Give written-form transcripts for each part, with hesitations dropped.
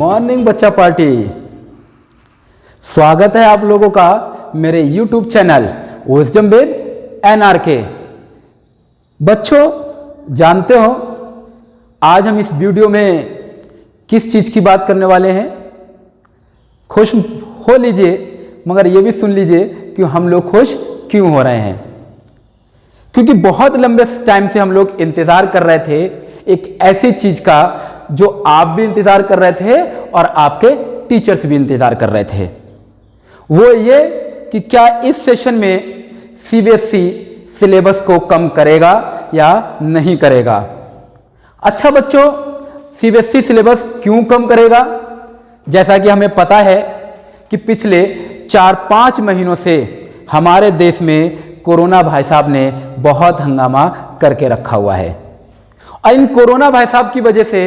Morning बच्चा party. स्वागत है आप लोगों का मेरे YouTube channel wisdom with NRK। बच्चों, जानते हो आज हम इस वीडियो में किस चीज़ की बात करने वाले हैं? खुश हो लीजिए, मगर ये भी सुन लीजिए कि हम लोग खुश क्यों हो रहे हैं। क्योंकि बहुत लंबे टाइम से हम लोग इंतज़ार कर रहे थे एक ऐसी चीज़ का जो आप भी इंतज़ार कर रहे थे और आपके टीचर्स भी इंतज़ार कर रहे थे। वो ये कि क्या इस सेशन में CBSE सिलेबस को कम करेगा या नहीं करेगा। अच्छा बच्चों, CBSE सिलेबस क्यों कम करेगा? जैसा कि हमें पता है कि पिछले 4-5 महीनों से हमारे देश में कोरोना भाई साहब ने बहुत हंगामा करके रखा हुआ है और इन कोरोना भाई साहब की वजह से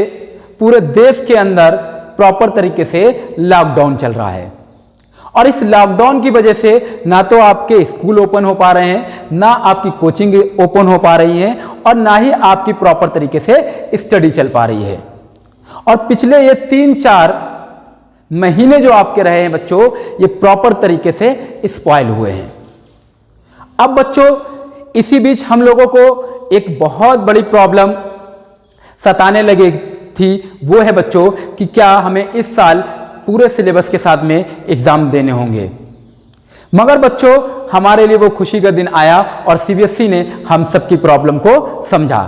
पूरे देश के अंदर प्रॉपर तरीके से लॉकडाउन चल रहा है। और इस लॉकडाउन की वजह से ना तो आपके स्कूल ओपन हो पा रहे हैं, ना आपकी कोचिंग ओपन हो पा रही है और ना ही आपकी प्रॉपर तरीके से स्टडी चल पा रही है। और पिछले ये 3-4 महीने जो आपके रहे हैं बच्चों, ये प्रॉपर तरीके से स्पॉइल हुए हैं। अब बच्चों, इसी बीच हम लोगों को एक बहुत बड़ी प्रॉब्लम सताने लगी थी। वो है बच्चों कि क्या हमें इस साल पूरे सिलेबस के साथ में एग्जाम देने होंगे। मगर बच्चों, हमारे लिए वो खुशी का दिन आया और CBSE ने हम सबकी प्रॉब्लम को समझा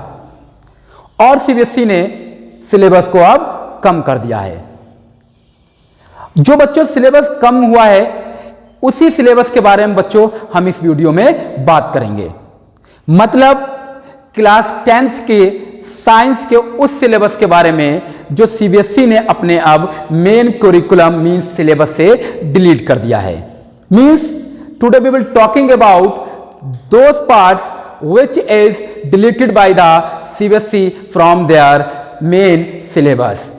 और CBSE ने सिलेबस को अब कम कर दिया है। जो बच्चों सिलेबस कम हुआ है उसी सिलेबस के बारे में बच्चों हम इस वीडियो में बात करेंगे। मतलब क्लास 10th के साइंस के उस सिलेबस के बारे में जो CBSE ने अपने अब मेन करिकुलम मींस सिलेबस से डिलीट कर दिया है। Means today we will talking about those parts which is deleted by the CBSE from there main syllabus.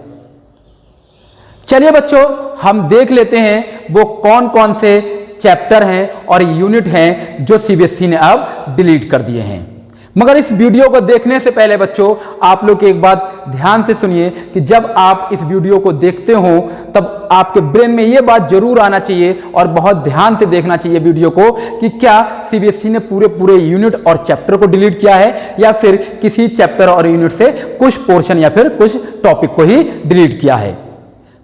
चलिए बच्चों, हम देख लेते हैं वो कौन कौन से चैप्टर हैं और यूनिट हैं जो CBSE ने अब डिलीट कर दिए हैं। मगर इस वीडियो को देखने से पहले बच्चों, आप लोग एक बात ध्यान से सुनिए कि जब आप इस वीडियो को देखते हो तब आपके ब्रेन में ये बात जरूर आना चाहिए और बहुत ध्यान से देखना चाहिए वीडियो को कि क्या CBSE ने पूरे यूनिट और चैप्टर को डिलीट किया है या फिर किसी चैप्टर और यूनिट से कुछ पोर्शन या फिर कुछ टॉपिक को ही डिलीट किया है।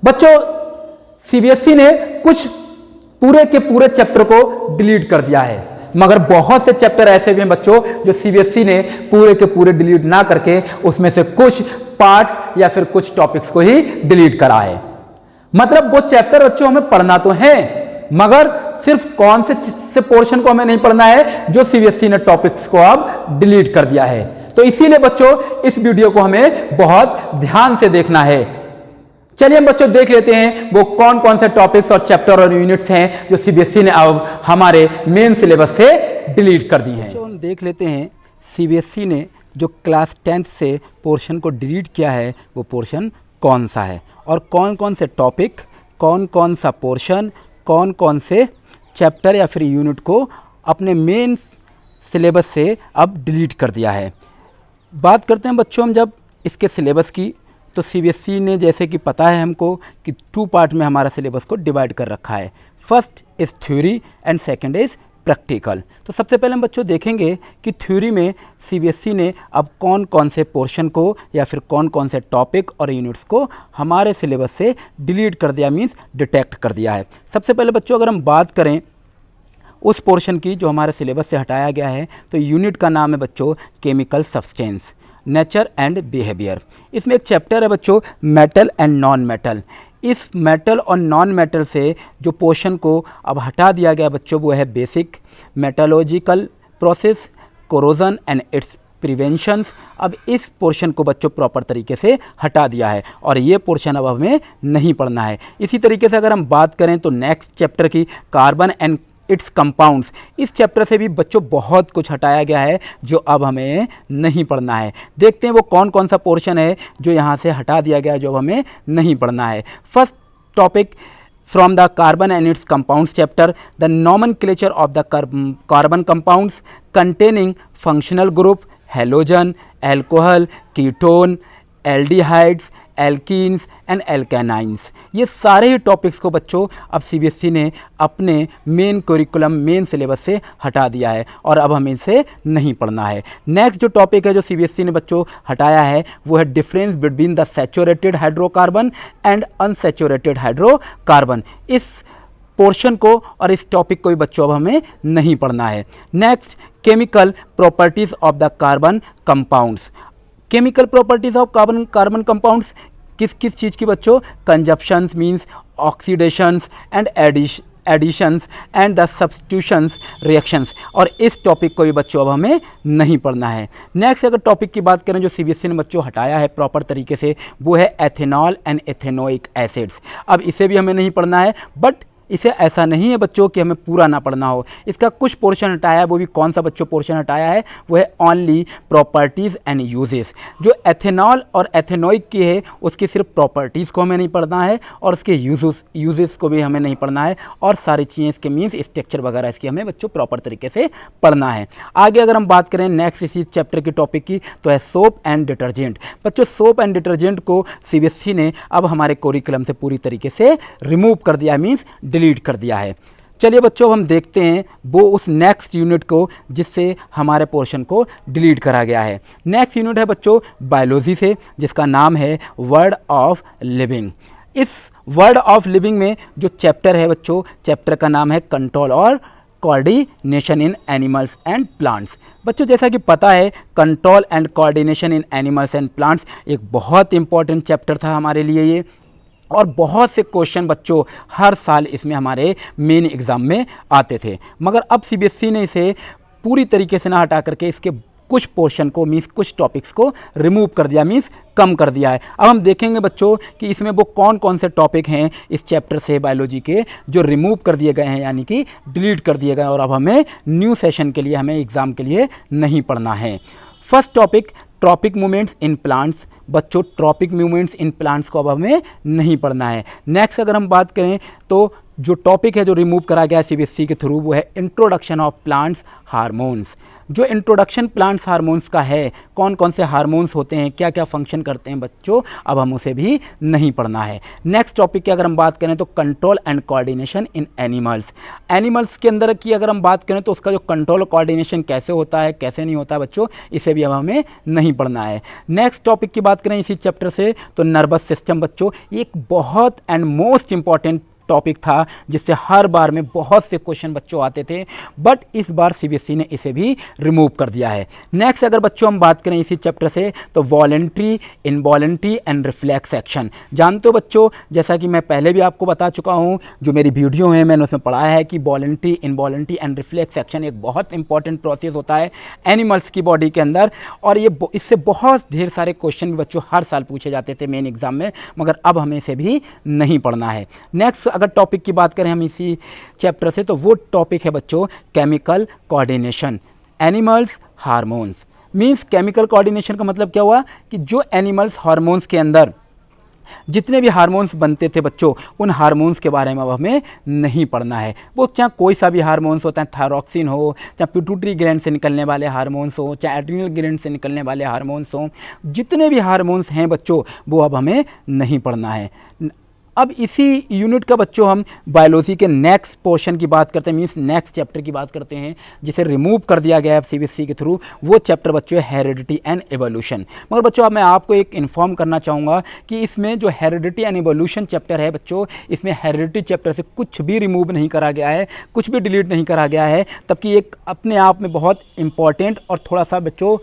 बच्चों, CBSE ने कुछ पूरे के पूरे चैप्टर को डिलीट कर दिया है, मगर बहुत से चैप्टर ऐसे भी हैं बच्चों जो CBSE ने पूरे के पूरे डिलीट ना करके उसमें से कुछ पार्ट्स या फिर कुछ टॉपिक्स को ही डिलीट करा है। मतलब वो चैप्टर बच्चों हमें पढ़ना तो है, मगर सिर्फ कौन से पोर्शन को हमें नहीं पढ़ना है जो CBSE ने टॉपिक्स को अब डिलीट कर दिया है। तो इसीलिए बच्चों इस वीडियो को हमें बहुत ध्यान से देखना है। चलिए हम बच्चों देख लेते हैं वो कौन कौन से टॉपिक्स और चैप्टर और यूनिट्स हैं जो CBSE ने अब हमारे मेन सिलेबस से डिलीट कर दिए हैं। हम देख लेते हैं CBSE ने जो क्लास 10th से पोर्शन को डिलीट किया है वो पोर्शन कौन सा है और कौन कौन से टॉपिक, कौन कौन सा पोर्शन, कौन कौन से चैप्टर या फिर यूनिट को अपने मेन सिलेबस से अब डिलीट कर दिया है। बात करते हैं बच्चों हम जब इसके सिलेबस की, तो CBSE ने जैसे कि पता है हमको कि 2 पार्ट में हमारा सिलेबस को डिवाइड कर रखा है। First is theory and second is practical. तो सबसे पहले हम बच्चों देखेंगे कि थ्योरी में CBSE ने अब कौन कौन से पोर्शन को या फिर कौन कौन से टॉपिक और यूनिट्स को हमारे सिलेबस से डिलीट कर दिया, मीन्स डिटेक्ट कर दिया है। सबसे पहले बच्चों अगर हम बात करें उस पोर्शन की जो हमारे सिलेबस से हटाया गया है, तो यूनिट का नाम है बच्चों chemical substance, nature and behaviour. इसमें एक चैप्टर है बच्चों मेटल एंड नॉन मेटल। इस मेटल और नॉन मेटल से जो पोर्शन को अब हटा दिया गया बच्चों वो है basic metallurgical process, corrosion and it's preventions. अब इस पोर्शन को बच्चों प्रॉपर तरीके से हटा दिया है और ये पोर्शन अब हमें नहीं पढ़ना है। इसी तरीके से अगर हम बात करें तो नेक्स्ट चैप्टर की कार्बन एंड इट्स कंपाउंड्स, इस चैप्टर से भी बच्चों बहुत कुछ हटाया गया है जो अब हमें नहीं पढ़ना है। देखते हैं वो कौन कौन सा पोर्शन है जो यहाँ से हटा दिया गया है जो हमें नहीं पढ़ना है। First topic from the carbon and its compounds chapter, the nomenclature of the carbon compounds containing functional group, halogen, alcohol, ketone, aldehydes, alkenes and alkynes. ये सारे ही टॉपिक्स को बच्चों अब सीबीएसई ने अपने मेन करिकुलम, मेन सिलेबस से हटा दिया है और अब हमें इसे नहीं पढ़ना है। नेक्स्ट जो टॉपिक है जो सीबीएसई ने बच्चों हटाया है वो है difference between the saturated hydrocarbon and unsaturated hydrocarbon. इस पोर्शन को और इस टॉपिक को भी बच्चों अब हमें नहीं पढ़ना है। Next, chemical properties of the carbon compounds. Chemical properties of carbon compounds किस किस चीज़ की बच्चों? Combustions means oxidations and additions and the substitutions reactions, और इस टॉपिक को भी बच्चों अब हमें नहीं पढ़ना है। नेक्स्ट अगर टॉपिक की बात करें जो सीबीएसई ने बच्चों हटाया है प्रॉपर तरीके से, वो है एथेनॉल एंड एथेनोइक एसिड्स। अब इसे भी हमें नहीं पढ़ना है, बट इसे ऐसा नहीं है बच्चों कि हमें पूरा ना पढ़ना हो। इसका कुछ पोर्शन हटाया है, वो भी कौन सा बच्चों पोर्शन हटाया है? वो है ओनली प्रॉपर्टीज़ एंड यूजेस। जो एथेनॉल और एथेनोइक की है उसकी सिर्फ प्रॉपर्टीज़ को हमें नहीं पढ़ना है और उसके यूजेस को भी हमें नहीं पढ़ना है, और सारी चीज़ें इसके मीन्स स्ट्रक्चर वगैरह इसकी हमें बच्चों प्रॉपर तरीके से पढ़ना है। आगे अगर हम बात करें नेक्स्ट इसी चैप्टर की टॉपिक की, तो है सोप एंड डिटर्जेंट। बच्चों सोप एंड डिटर्जेंट को सीबीएसई ने अब हमारे करिकुलम से पूरी तरीके से रिमूव कर दिया, मीन्स डिलीट कर दिया है। चलिए बच्चों हम देखते हैं वो उस नेक्स्ट यूनिट को जिससे हमारे पोर्शन को डिलीट करा गया है। नेक्स्ट यूनिट है बच्चों बायोलॉजी से, जिसका नाम है वर्ड ऑफ लिविंग। इस वर्ड ऑफ लिविंग में जो चैप्टर है बच्चों, चैप्टर का नाम है कंट्रोल और coordination in animals and plants. बच्चों जैसा कि पता है control and coordination in animals and plants एक बहुत इंपॉर्टेंट चैप्टर था हमारे लिए ये, और बहुत से क्वेश्चन बच्चों हर साल इसमें हमारे मेन एग्ज़ाम में आते थे। मगर अब सीबीएसई ने इसे पूरी तरीके से ना हटा करके इसके कुछ पोर्शन को मीन्स कुछ टॉपिक्स को रिमूव कर दिया, मीन्स कम कर दिया है। अब हम देखेंगे बच्चों कि इसमें वो कौन कौन से टॉपिक हैं इस चैप्टर से बायोलॉजी के जो रिमूव कर दिए गए हैं, यानी कि डिलीट कर दिए गए, और अब हमें न्यू सेशन के लिए, हमें एग्ज़ाम के लिए नहीं पढ़ना है। First topic tropic movements in plants. बच्चों ट्रॉपिक मूवमेंट्स इन प्लांट्स को अब हमें नहीं पढ़ना है। नेक्स्ट अगर हम बात करें तो जो टॉपिक है जो रिमूव करा गया है सीबीएसई के थ्रू वो है इंट्रोडक्शन ऑफ प्लांट्स हार्मोन्स। जो इंट्रोडक्शन प्लांट्स हार्मोन्स का है, कौन कौन से हार्मोन्स होते हैं, क्या क्या फंक्शन करते हैं बच्चों, अब हम उसे भी नहीं पढ़ना है। नेक्स्ट टॉपिक की अगर हम बात करें तो control and coordination in animals. Animals के अंदर की अगर हम बात करें तो उसका जो कंट्रोल कोऑर्डिनेशन कैसे होता है, कैसे नहीं होता है बच्चों, इसे भी अब हमें नहीं पढ़ना है। नेक्स्ट टॉपिक की बात करें इसी चैप्टर से तो नर्वस सिस्टम। बच्चों एक बहुत एंड मोस्ट इंपॉर्टेंट टॉपिक था जिससे हर बार में बहुत से क्वेश्चन बच्चों आते थे, बट इस बार सीबीएसई ने इसे भी रिमूव कर दिया है। नेक्स्ट अगर बच्चों हम बात करें इसी चैप्टर से तो voluntary, involuntary and reflex action. जानते हो बच्चों, जैसा कि मैं पहले भी आपको बता चुका हूं, जो मेरी वीडियो है मैंने उसमें पढ़ाया है कि voluntary, involuntary and reflex action एक बहुत इंपॉर्टेंट प्रोसेस होता है एनिमल्स की बॉडी के अंदर, और ये इससे बहुत ढेर सारे क्वेश्चन भी बच्चों हर साल पूछे जाते थे मेन एग्जाम में, मगर अब हमें इसे भी नहीं पढ़ना है। नेक्स्ट अगर टॉपिक की बात करें हम इसी चैप्टर से तो वो टॉपिक है बच्चों chemical coordination animals hormones. Means chemical coordination का मतलब क्या हुआ कि जो एनिमल्स हार्मोन्स के अंदर जितने भी हार्मोन्स बनते थे बच्चों, उन हार्मोन्स के बारे में अब हमें नहीं पढ़ना है। वो चाहे कोई सा भी हार्मोन्स होता है, थायरॉक्सिन हो, चाहे पिट्यूटरी ग्लैंड से निकलने वाले हार्मोन्स हो, चाहे एड्रिनल ग्लैंड से निकलने वाले हार्मोन्स हो, जितने भी हार्मोन्स हैं बच्चों वो अब हमें नहीं पढ़ना है। अब इसी यूनिट का बच्चों हम बायोलॉजी के नेक्स्ट पोर्शन की बात करते हैं, मीन्स नेक्स्ट चैप्टर की बात करते हैं जिसे रिमूव कर दिया गया है सीबीएसई के थ्रू। वो चैप्टर बच्चों है हेरिडिटी एंड एवोल्यूशन। मगर बच्चों अब मैं आपको एक इन्फॉर्म करना चाहूँगा कि इसमें जो हेरिडिटी एंड एवोल्यूशन चैप्टर है बच्चों, इसमें हेरिडिटी चैप्टर से कुछ भी रिमूव नहीं करा गया है, कुछ भी डिलीट नहीं करा गया है, तबकि एक अपने आप में बहुत इंपॉर्टेंट और थोड़ा सा बच्चों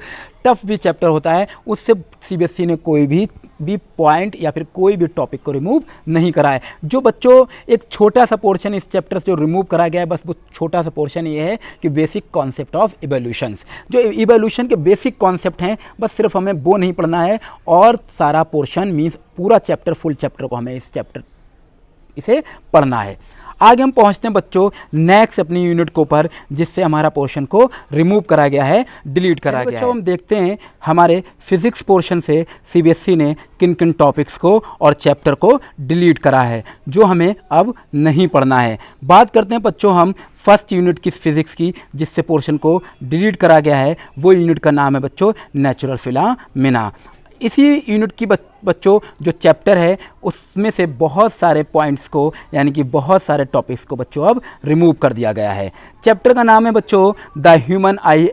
टफ भी चैप्टर होता है। उससे सीबीएसई ने कोई भी पॉइंट या फिर कोई भी टॉपिक को रिमूव नहीं करा है। जो बच्चों एक छोटा सा पोर्शन इस चैप्टर से जो रिमूव करा गया है, बस वो छोटा सा पोर्शन ये है कि बेसिक कॉन्सेप्ट ऑफ इवोल्यूशंस। जो इवोल्यूशन के बेसिक कॉन्सेप्ट हैं बस सिर्फ हमें वो नहीं पढ़ना है, और सारा पोर्शन मीन्स पूरा चैप्टर, फुल चैप्टर को हमें इसे पढ़ना है। आगे हम पहुंचते हैं बच्चों नेक्स्ट अपनी यूनिट के ऊपर जिससे हमारा पोर्शन को रिमूव करा गया है, डिलीट करा गया है। बच्चों हम देखते हैं हमारे फिजिक्स पोर्शन से सीबीएसई ने किन किन टॉपिक्स को और चैप्टर को डिलीट करा है जो हमें अब नहीं पढ़ना है। बात करते हैं बच्चों हम फर्स्ट यूनिट की फिजिक्स की जिससे पोर्शन को डिलीट करा गया है। वो यूनिट का नाम है बच्चों नेचुरल फिनोमेना। इसी यूनिट की बच्चों जो चैप्टर है उसमें से बहुत सारे पॉइंट्स को यानी कि बहुत सारे टॉपिक्स को बच्चों अब रिमूव कर दिया गया है। चैप्टर का नाम है बच्चों the human I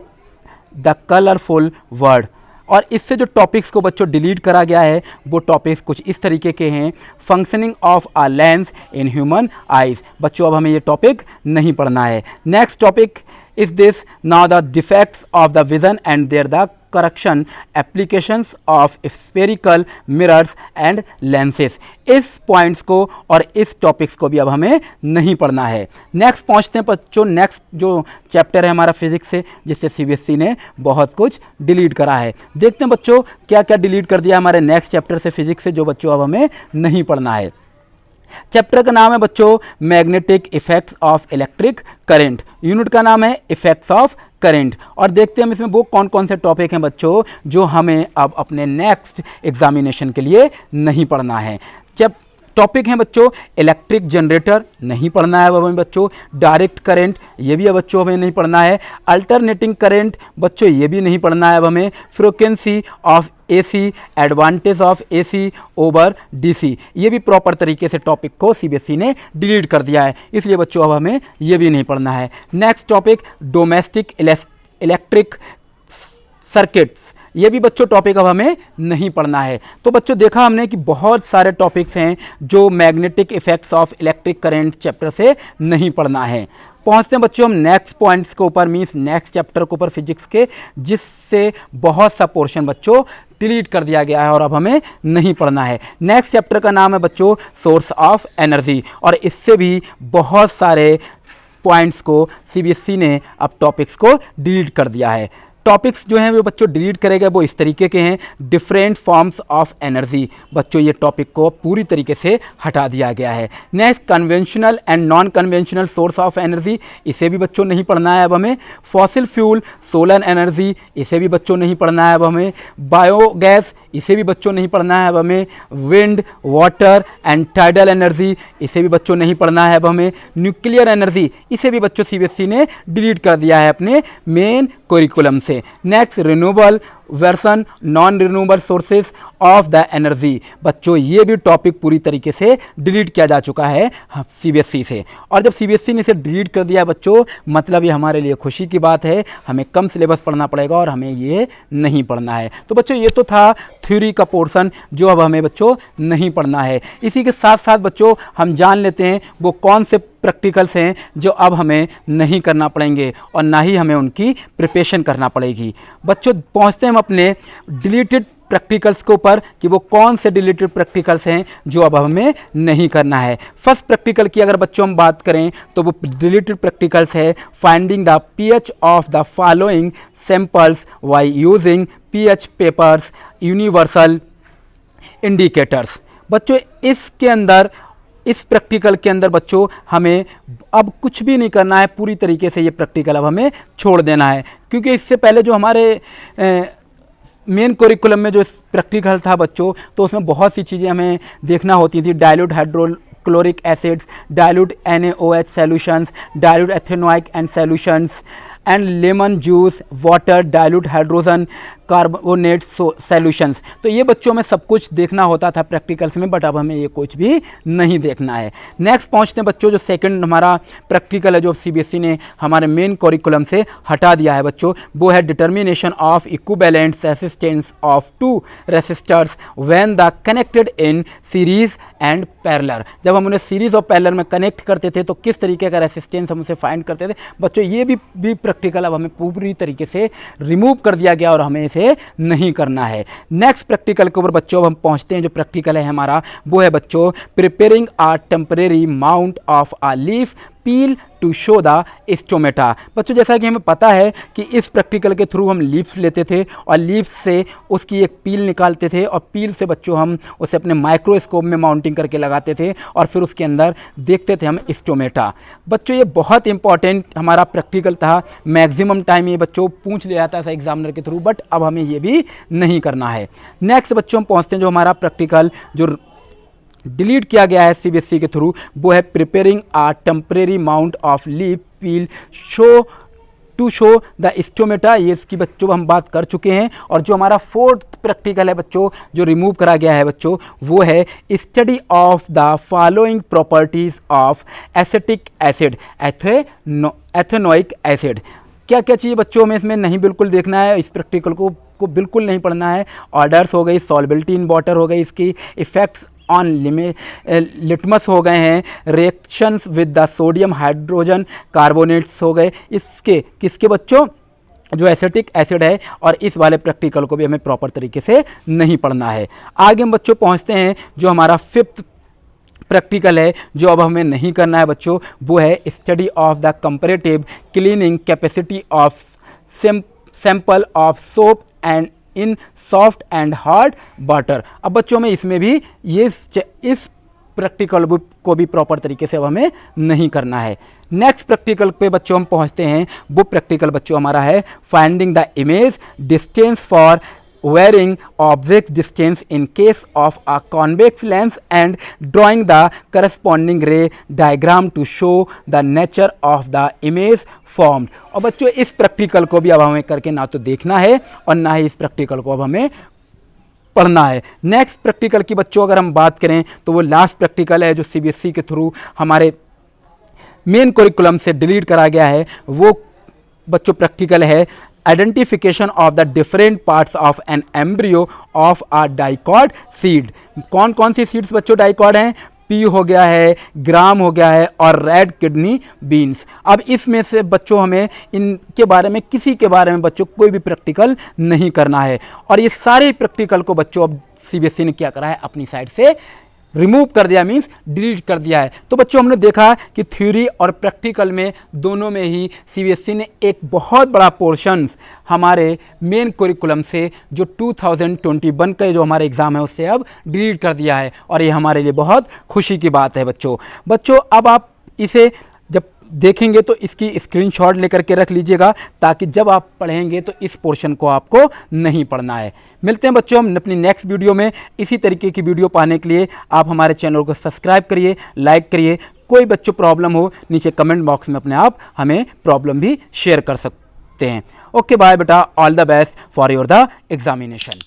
the colourful world, और इससे जो टॉपिक्स को बच्चों डिलीट करा गया है वो टॉपिक्स कुछ इस तरीके के हैं। Functioning of a lens in human eyes, बच्चों अब हमें ये टॉपिक नहीं पढ़ना है। Next topic is this, now the defects of the vision and there the correction applications of spherical mirrors and lenses. इस पॉइंट्स को और इस टॉपिक्स को भी अब हमें नहीं पढ़ना है। नेक्स्ट पहुंचते हैं बच्चों, नेक्स्ट जो चैप्टर है हमारा फिजिक्स से, जिससे सीबीएसई ने बहुत कुछ डिलीट करा है। देखते हैं बच्चों क्या क्या डिलीट कर दिया हमारे नेक्स्ट चैप्टर से फिजिक्स से, जो बच्चों अब हमें नहीं पढ़ना है। चैप्टर का नाम है बच्चों magnetic effects of electric current, unit का नाम है इफेक्ट्स ऑफ करंट। और देखते हैं हम इसमें वो कौन कौन से टॉपिक हैं बच्चों जो हमें अब अपने नेक्स्ट एग्जामिनेशन के लिए नहीं पढ़ना है। जब टॉपिक हैं बच्चों इलेक्ट्रिक जनरेटर नहीं पढ़ना है अब हमें बच्चों, डायरेक्ट करंट ये भी अब बच्चों हमें नहीं पढ़ना है, अल्टरनेटिंग करंट बच्चों ये भी नहीं पढ़ना है अब हमें, frequency of AC, advantage of AC over DC, ये भी प्रॉपर तरीके से टॉपिक को सीबीएसई ने डिलीट कर दिया है, इसलिए बच्चों अब हमें ये भी नहीं पढ़ना है। Next topic domestic electric circuits, ये भी बच्चों टॉपिक अब हमें नहीं पढ़ना है। तो बच्चों देखा हमने कि बहुत सारे टॉपिक्स हैं जो magnetic effects of electric current chapter से नहीं पढ़ना है। पहुंचते हैं बच्चों हम नेक्स्ट पॉइंट्स के ऊपर, मीन्स नेक्स्ट चैप्टर के ऊपर फिजिक्स के, जिससे बहुत सा पोर्शन बच्चों डिलीट कर दिया गया है और अब हमें नहीं पढ़ना है। नेक्स्ट चैप्टर का नाम है बच्चों सोर्स ऑफ एनर्जी, और इससे भी बहुत सारे पॉइंट्स को सीबीएसई ने अब टॉपिक्स को डिलीट कर दिया है। टॉपिक्स जो हैं वो बच्चों डिलीट करेगा वो इस तरीके के हैं, डिफरेंट फॉर्म्स ऑफ एनर्जी, बच्चों ये टॉपिक को पूरी तरीके से हटा दिया गया है। Next conventional and non conventional source of energy, इसे भी बच्चों नहीं पढ़ना है अब हमें। फॉसिल फ्यूल, सोलर एनर्जी, इसे भी बच्चों नहीं पढ़ना है अब हमें। बायोगैस, इसे भी बच्चों नहीं पढ़ना है अब हमें। Wind, water and tidal energy, इसे भी बच्चों नहीं पढ़ना है अब हमें। न्यूक्लियर एनर्जी, इसे भी बच्चों सीबीएसई ने डिलीट कर दिया है अपने मेन करिकुलम से। Next renewable versus non renewable sources of the energy, बच्चों ये भी टॉपिक पूरी तरीके से डिलीट किया जा चुका है सीबीएसई से। और जब सीबीएसई ने इसे डिलीट कर दिया बच्चों, मतलब ये हमारे लिए खुशी की बात है, हमें कम सिलेबस पढ़ना पड़ेगा और हमें ये नहीं पढ़ना है। तो बच्चों ये तो था थ्योरी का पोर्शन जो अब हमें बच्चों नहीं पढ़ना है। इसी के साथ साथ बच्चों हम जान लेते हैं वो कौन से प्रैक्टिकल्स हैं जो अब हमें नहीं करना पड़ेंगे और ना ही हमें उनकी प्रिपरेशन करना पड़ेगी। बच्चों पहुंचते हैं हम अपने डिलीटेड प्रैक्टिकल्स के ऊपर कि वो कौन से डिलीटेड प्रैक्टिकल्स हैं जो अब हमें नहीं करना है। फर्स्ट प्रैक्टिकल की अगर बच्चों हम बात करें तो वो डिलीटेड प्रैक्टिकल्स है finding the pH of the following samples by using pH papers universal indicators. बच्चों इसके अंदर, इस प्रैक्टिकल के अंदर बच्चों हमें अब कुछ भी नहीं करना है, पूरी तरीके से ये प्रैक्टिकल अब हमें छोड़ देना है, क्योंकि इससे पहले जो हमारे मेन करिकुलम में जो प्रैक्टिकल था बच्चों, तो उसमें बहुत सी चीज़ें हमें देखना होती थी, dilute hydrochloric acids, dilute NaOH solutions, dilute ethanoic and solutions and lemon juice, water, dilute hydrogen carbonate solutions. तो ये बच्चों में सब कुछ देखना होता था प्रैक्टिकल्स में, बट अब हमें ये कुछ भी नहीं देखना है। नेक्स्ट पहुंचते हैं बच्चों जो सेकंड हमारा प्रैक्टिकल है जो सीबीएसई ने हमारे मेन करिकुलम से हटा दिया है बच्चों, वो है determination of equivalent resistance of two resistors when the connected in series and parallel. जब हम उन्हें सीरीज और पैरेलल में कनेक्ट करते थे तो किस तरीके का रेसिस्टेंस हम उसे फाइंड करते थे बच्चों, ये भी प्रैक्टिकल अब हमें पूरी तरीके से रिमूव कर दिया गया और हमें इसे नहीं करना है। नेक्स्ट प्रैक्टिकल के ऊपर बच्चों हम पहुंचते हैं, जो प्रैक्टिकल है हमारा वो है बच्चों preparing a temporary mount of a leaf peel to show the stomata. बच्चों जैसा कि हमें पता है कि इस प्रैक्टिकल के थ्रू हम लीव्स लेते थे और लीव्स से उसकी एक पील निकालते थे और पील से बच्चों हम उसे अपने माइक्रोस्कोप में माउंटिंग करके लगाते थे और फिर उसके अंदर देखते थे हम स्टोमेटा। बच्चों ये बहुत इंपॉर्टेंट हमारा प्रैक्टिकल था, मैक्सिमम टाइम ये बच्चों पूछ लिया जाता था एग्जामिनर के थ्रू, बट अब हमें ये भी नहीं करना है। नेक्स्ट बच्चों हम पहुँचते हैं जो हमारा प्रैक्टिकल जो डिलीट किया गया है सीबीएसई के थ्रू, वो है preparing a temporary mount of leaf peel show to show the stomata, ये इसकी बच्चों हम बात कर चुके हैं। और जो हमारा फोर्थ प्रैक्टिकल है बच्चों, जो रिमूव करा गया है बच्चों, वो है study of the following properties of acetic acid, ethanoic acid. क्या क्या चीज़ बच्चों हमें इसमें नहीं बिल्कुल देखना है, इस प्रैक्टिकल को बिल्कुल नहीं पढ़ना है। ऑर्डर्स हो गई, सॉल्बिलिटी इन वाटर हो गई, इसकी इफेक्ट्स ऑन लिटमस हो गए हैं, reactions with the sodium hydrogen carbonates हो गए। इसके किसके बच्चों, जो एसिटिक एसिड है, और इस वाले प्रैक्टिकल को भी हमें प्रॉपर तरीके से नहीं पढ़ना है। आगे हम बच्चों पहुंचते हैं, जो हमारा फिफ्थ प्रैक्टिकल है, जो अब हमें नहीं करना है बच्चों, वो है study of the comparative cleaning capacity of sample of soap and in soft and hard water. अब बच्चों में इसमें भी इस प्रैक्टिकल को भी प्रॉपर तरीके से अब हमें नहीं करना है। नेक्स्ट प्रैक्टिकल पे बच्चों हम पहुंचते हैं, वो प्रैक्टिकल बच्चों हमारा है finding the image distance for varying object distance in case of a convex lens and drawing the corresponding ray diagram to show the nature of the image formed। और बच्चों इस प्रैक्टिकल को भी अब हमें करके ना तो देखना है और ना ही इस प्रैक्टिकल को अब हमें पढ़ना है। नेक्स्ट प्रैक्टिकल की बच्चों अगर हम बात करें तो वो लास्ट प्रैक्टिकल है, जो CBSE के थ्रू हमारे मेन करिकुलम से डिलीट करा गया है। वो बच्चों प्रैक्टिकल है identification of the different parts of an embryo of a dicot seed. कौन कौन सी सीड्स बच्चों डाइकॉट हैं, पी हो गया है, ग्राम हो गया है, और रेड किडनी बीन्स। अब इसमें से बच्चों हमें इनके बारे में, किसी के बारे में बच्चों कोई भी प्रैक्टिकल नहीं करना है। और ये सारे प्रैक्टिकल को बच्चों अब CBSE ने क्या करा है, अपनी साइड से रिमूव कर दिया, मीन्स डिलीट कर दिया है। तो बच्चों हमने देखा कि थ्योरी और प्रैक्टिकल में दोनों में ही CBSE ने एक बहुत बड़ा पोर्शंस हमारे मेन करिकुलम से, जो 2021 का जो हमारे एग्ज़ाम है, उससे अब डिलीट कर दिया है। और ये हमारे लिए बहुत खुशी की बात है बच्चों। अब आप इसे जब देखेंगे तो इसकी स्क्रीनशॉट लेकर के रख लीजिएगा, ताकि जब आप पढ़ेंगे तो इस पोर्शन को आपको नहीं पढ़ना है। मिलते हैं बच्चों हम अपनी नेक्स्ट वीडियो में। इसी तरीके की वीडियो पाने के लिए आप हमारे चैनल को सब्सक्राइब करिए, लाइक करिए। कोई बच्चों प्रॉब्लम हो, नीचे कमेंट बॉक्स में अपने आप हमें प्रॉब्लम भी शेयर कर सकते हैं। ओके बाय बेटा, all the best for your the examination.